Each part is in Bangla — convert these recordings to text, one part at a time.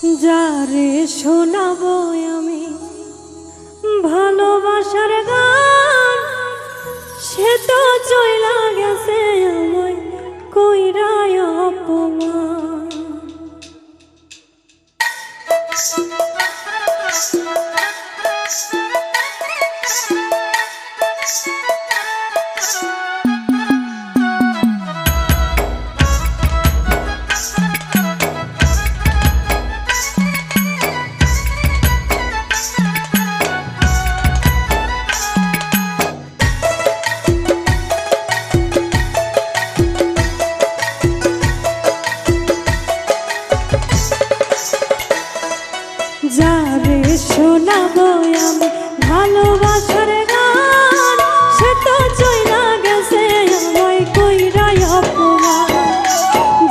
যারে শোনাবো আমি ভালোবাসার গান, সে তো চইলা গেছে আমায় কইরা অপমান। যারে শোনাবো আমি ভালোবাসার গান, সে তো চইলা গেছে আমায় কইরা অপমান।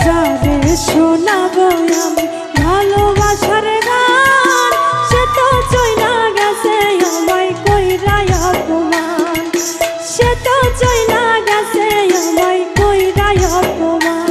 যারে শোনাবো আমি ভালোবাসার গান, সে তো চইলা গেছে আমায় কইরা অপমান। সে তো চইলা গেছে আমায় কইরা অপমান।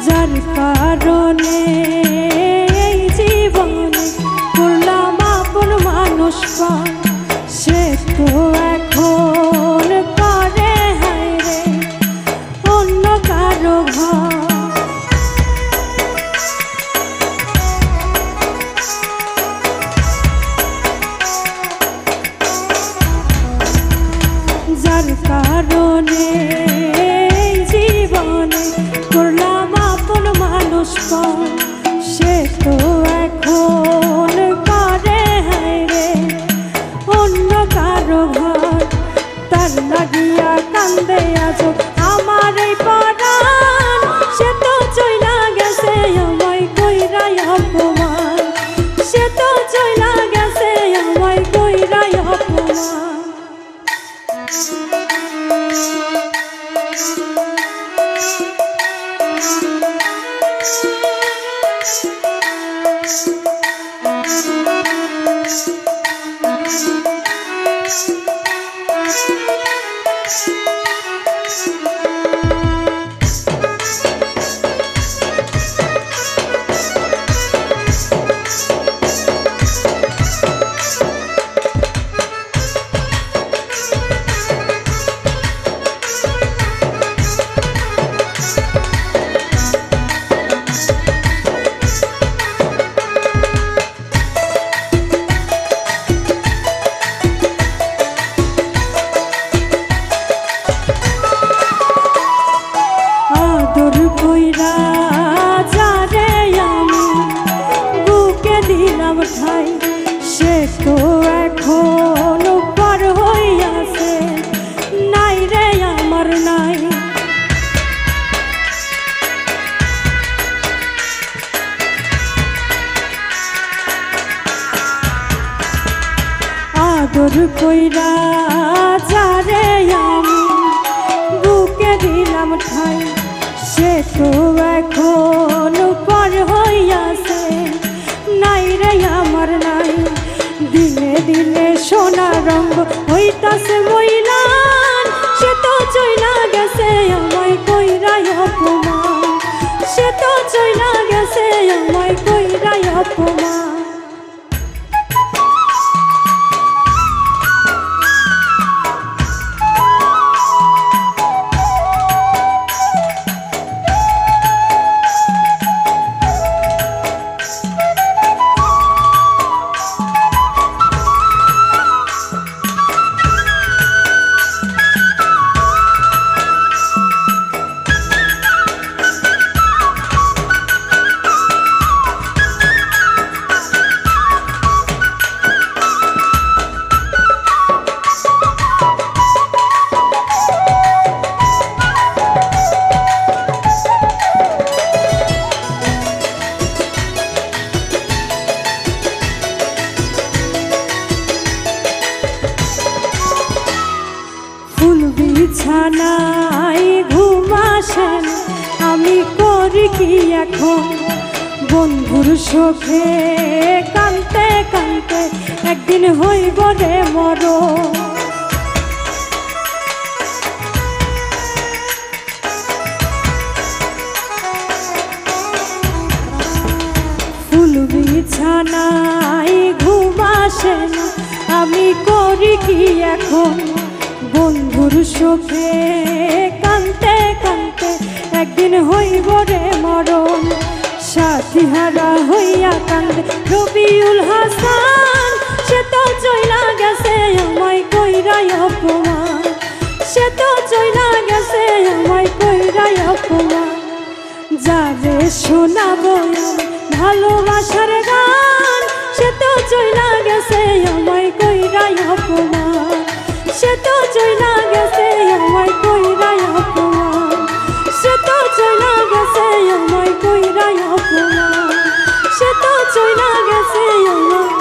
যার কারণে এই জীবনে করলাম আপন মানুষ পান, সে তো এখন করে হায় রে অন্য কারো ঘর। যার কারণে এই জীবনে করলাম আপন মানুষ পান, সে তো এখন করে হায় রে অন্য কারো ঘর। তার লাগিয়া কান্দে আজ আমার এই পরাণ, সে তো চইলা গেছে আমায় কইরা অপমান। সে তো চইলা গেছে আমায় কইরা অপমান। আদর কইরা যারে আমি বুকে দিলাম ঠাই, সে তো এখন পর হইয়াছে নাই রে আমার নাই। আদর কইরা যারে আমি বুকে দিলাম ঠাই, সে তো এখন পর হইয়াছে নাই রে আমার নাই। দিনে দিনে সোনা রঙ হইতাছে মইলান, সে তো চইলা গেছে আমায় কইরা অপমান। সে তো চইলা গেছে আমায় কইরা অপমান। এখন বন্ধুর শোকে কানতে কানতে একদিন হইব রে মরণ। ফুল বিছানায় ঘুম আসে না, আমি করি কি এখন বন্ধুর শোকে কানতে কানতে একদিন হইব রে মরণ। সাথী হারা হইয়া কান্দে রবিউল হাসান, সে তো চইলা গেছে আমায় কইরাই অপমান, সে তো চইলা গেছে আমায় কইরাই অপমান। যারে শোনাবো ভালোবাসার গান, সে তো চইলা গেছে আমায় কইরাই অপমান, সে তো চইলা গেছে আমায় কইরাই অপমান, সে তো চইলা গেছে আমায় কইরাই অপমান, সে তো চইলা গেছে আমায়।